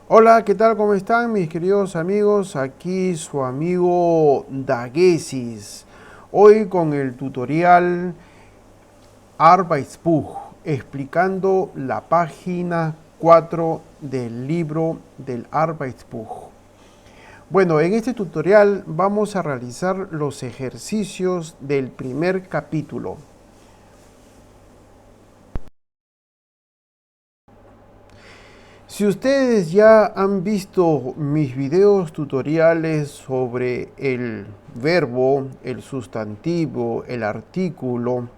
Hola, ¿qué tal? ¿Cómo están mis queridos amigos? Aquí su amigo Dagesis. Hoy con el tutorial Arbeitsbuch, explicando la página 4 del libro del Arbeitsbuch. Bueno, en este tutorial vamos a realizar los ejercicios del primer capítulo. Si ustedes ya han visto mis videos tutoriales sobre el verbo, el sustantivo, el artículo,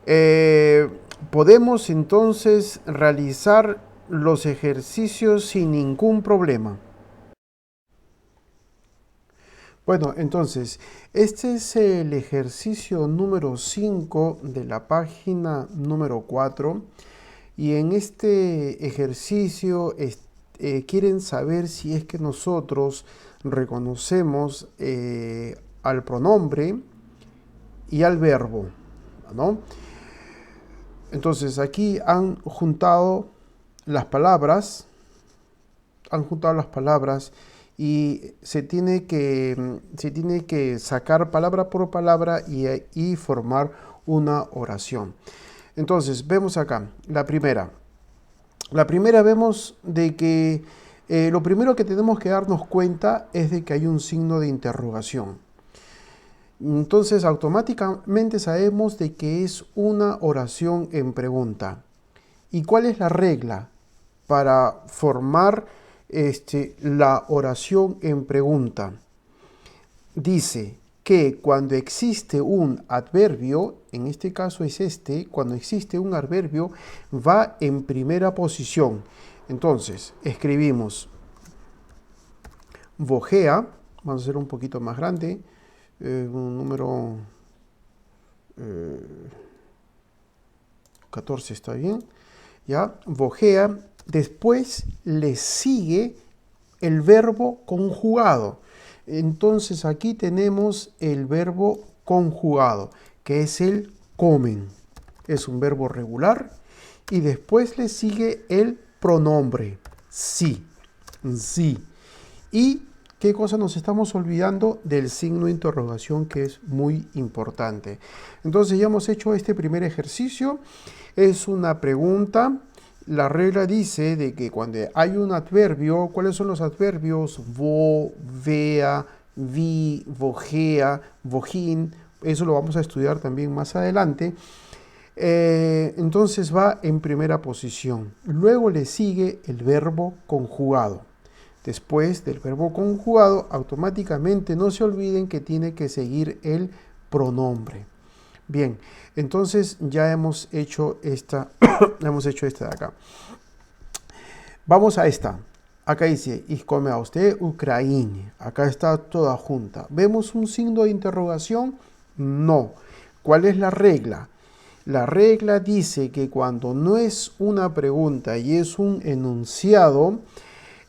eh, podemos entonces realizar los ejercicios sin ningún problema. Bueno, entonces, este es el ejercicio número 5 de la página número 4. Y en este ejercicio quieren saber si es que nosotros reconocemos al pronombre y al verbo, ¿no? Entonces aquí han juntado las palabras y se tiene que sacar palabra por palabra y formar una oración. Entonces, vemos acá, la primera. La primera vemos de que lo primero que tenemos que darnos cuenta es de que hay un signo de interrogación. Entonces, automáticamente sabemos de que es una oración en pregunta. ¿Y cuál es la regla para formar la oración en pregunta? Dice que cuando existe un adverbio, en este caso es cuando existe un adverbio, va en primera posición. Entonces, escribimos vogea, vamos a hacer un poquito más grande, un número 14 está bien, ya, vogea, después le sigue el verbo conjugado. Entonces aquí tenemos el verbo conjugado, que es el comen. Es un verbo regular y después le sigue el pronombre, sí, sí. ¿Y qué cosa nos estamos olvidando? Del signo de interrogación, que es muy importante. Entonces ya hemos hecho este primer ejercicio. Es una pregunta. La regla dice de que cuando hay un adverbio, ¿cuáles son los adverbios? Vo, vea, vi, vogea, vogin. Eso lo vamos a estudiar también más adelante. Entonces va en primera posición. Luego le sigue el verbo conjugado. Después del verbo conjugado, automáticamente no se olviden que tiene que seguir el pronombre. Bien, entonces ya hemos hecho esta, hemos hecho esta de acá. Vamos a esta. Acá dice, ich komme aus der Ukraine. Acá está toda junta. ¿Vemos un signo de interrogación? No. ¿Cuál es la regla? La regla dice que cuando no es una pregunta y es un enunciado,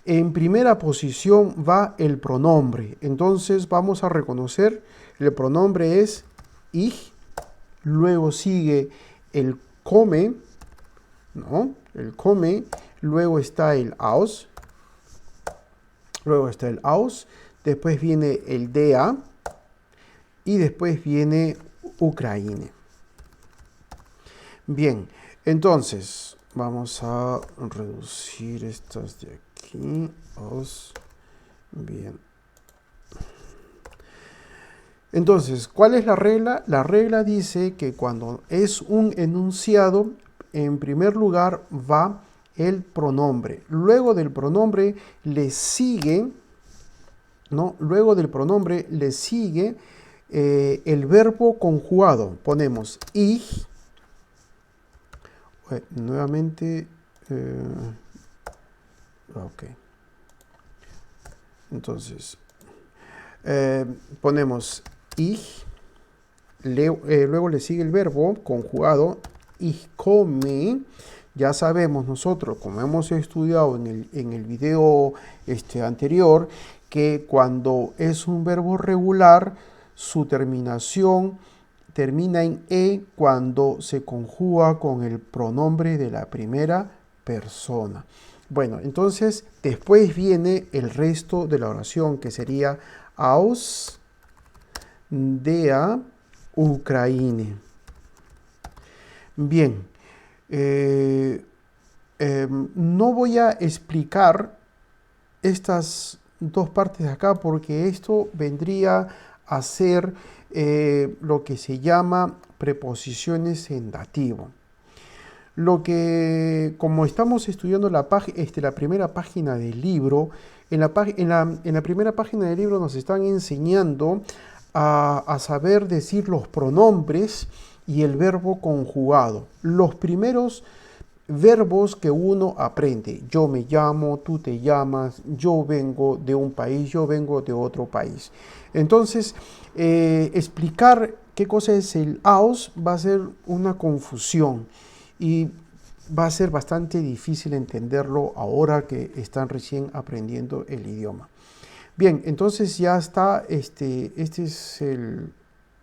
en primera posición va el pronombre. Entonces vamos a reconocer, el pronombre es ich, luego sigue el come, ¿no? El come, luego está el aus, después viene el dea y después viene Ucraine. Bien, entonces vamos a reducir estas de aquí. Bien. Entonces, ¿cuál es la regla? La regla dice que cuando es un enunciado, en primer lugar va el pronombre. Luego del pronombre le sigue, ¿no? Luego del pronombre le sigue el verbo conjugado. Ponemos ich. Nuevamente, ok. Entonces, ponemos ich, luego le sigue el verbo conjugado, ich komme. Ya sabemos nosotros, como hemos estudiado en el video anterior, que cuando es un verbo regular, su terminación termina en e cuando se conjuga con el pronombre de la primera persona. Bueno, entonces después viene el resto de la oración, que sería aus der Ukraine. Bien, no voy a explicar estas dos partes de acá porque esto vendría a ser lo que se llama preposiciones en dativo. Lo que, como estamos estudiando la primera página del libro, en la primera página del libro nos están enseñando a saber decir los pronombres y el verbo conjugado. Los primeros verbos que uno aprende. Yo me llamo, tú te llamas, yo vengo de un país, yo vengo de otro país. Entonces, explicar qué cosa es el aus va a ser una confusión y va a ser bastante difícil entenderlo ahora que están recién aprendiendo el idioma. Bien, entonces ya está, este es el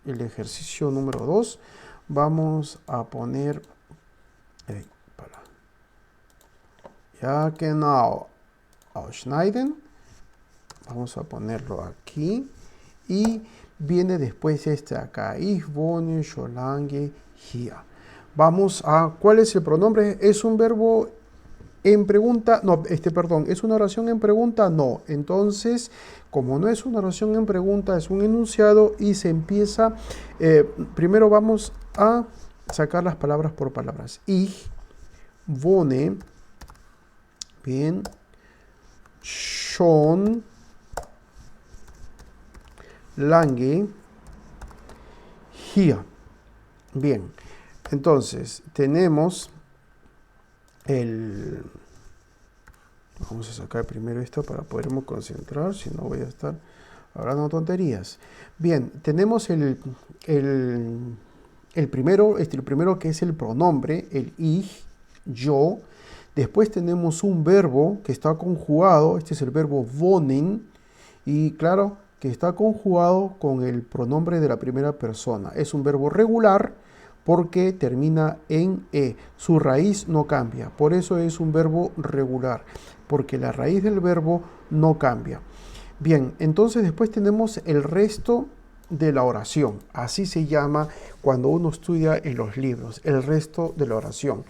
ejercicio número 2. Vamos a poner, ja genau, ausschneiden. Vamos a ponerlo aquí. Y viene después este acá. Ich wohne schon lange hier. Vamos a, ¿cuál es el pronombre? ¿Es un verbo en pregunta? No, perdón, ¿es una oración en pregunta? No. Entonces, como no es una oración en pregunta, es un enunciado y se empieza, primero vamos a sacar las palabras por palabras. Ich wohne, bien, schon lange hier. Bien, entonces tenemos vamos a sacar primero esto para podernos concentrar, si no voy a estar hablando tonterías. Bien, tenemos el primero que es el pronombre, el ich, yo. Después tenemos un verbo que está conjugado, este es el verbo wohnen, y claro que está conjugado con el pronombre de la primera persona. Es un verbo regular porque termina en e. Su raíz no cambia. Por eso es un verbo regular, porque la raíz del verbo no cambia. Bien, entonces después tenemos el resto de la oración. Así se llama cuando uno estudia en los libros, el resto de la oración.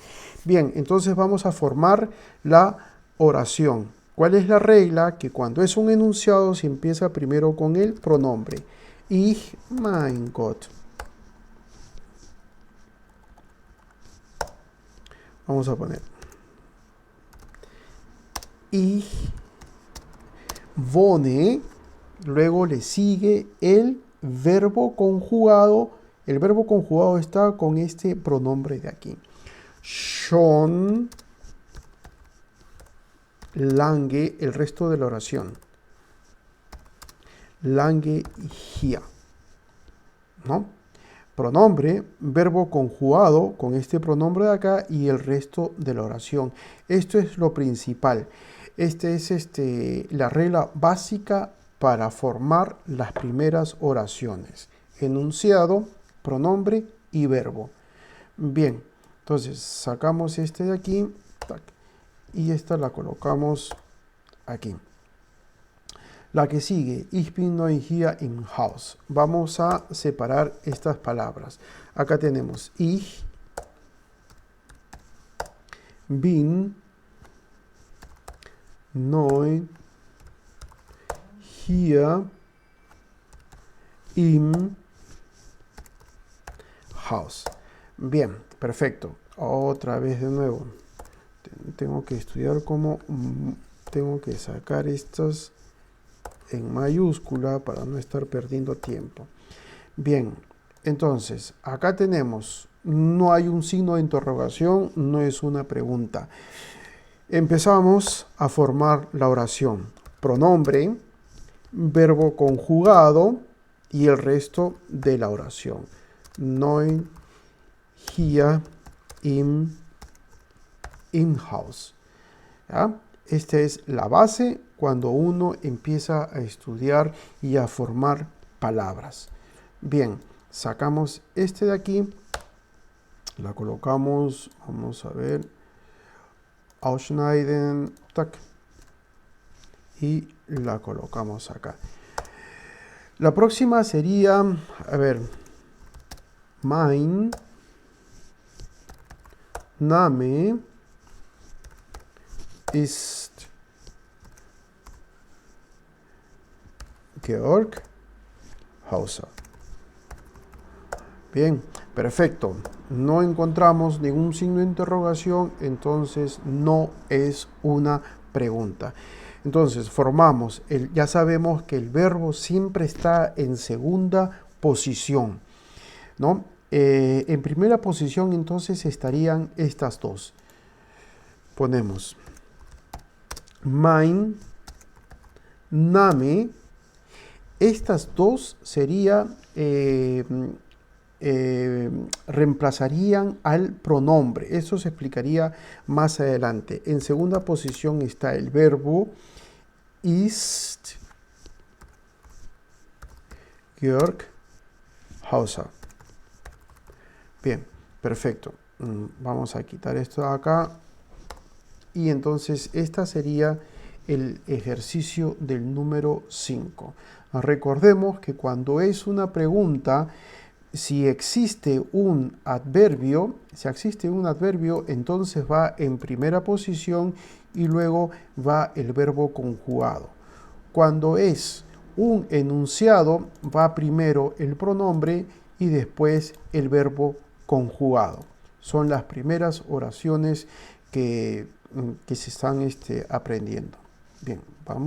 Bien, entonces vamos a formar la oración. ¿Cuál es la regla? Que cuando es un enunciado se empieza primero con el pronombre. Ich, mein Gott. Vamos a poner. Ich wohne. Luego le sigue el verbo conjugado. El verbo conjugado está con este pronombre de aquí. Schon lange, el resto de la oración. Lange hier. ¿No? Pronombre, verbo conjugado con este pronombre de acá y el resto de la oración. Esto es lo principal. Esta es la regla básica para formar las primeras oraciones. Enunciado, pronombre y verbo. Bien, entonces sacamos este de aquí y esta la colocamos aquí. La que sigue, ich bin neu hier im Haus. Vamos a separar estas palabras. Acá tenemos ich bin neu hier im Haus. Bien, perfecto. Otra vez de nuevo. Tengo que estudiar cómo tengo que sacar estos en mayúscula para no estar perdiendo tiempo. Bien, entonces, acá tenemos, no hay un signo de interrogación, no es una pregunta. Empezamos a formar la oración. Pronombre, verbo conjugado y el resto de la oración. Neu hier im Haus. ¿Ya? Esta es la base cuando uno empieza a estudiar y a formar palabras. Bien, sacamos este de aquí, la colocamos, vamos a ver, ausschneiden, tac, y la colocamos acá. La próxima sería, a ver, mein Name ist Georg Hauser. Bien, perfecto. No encontramos ningún signo de interrogación, entonces no es una pregunta. Entonces formamos, ya sabemos que el verbo siempre está en segunda posición, ¿no? En primera posición entonces estarían estas dos. Ponemos mein Name. Estas dos reemplazarían al pronombre. Eso se explicaría más adelante. En segunda posición está el verbo ist Georg Hauser. Bien, perfecto. Vamos a quitar esto de acá. Y entonces esta sería el ejercicio del número 5. Recordemos que cuando es una pregunta, si existe un adverbio, entonces va en primera posición y luego va el verbo conjugado. Cuando es un enunciado, va primero el pronombre y después el verbo conjugado. Son las primeras oraciones que se están aprendiendo. Bien, vamos.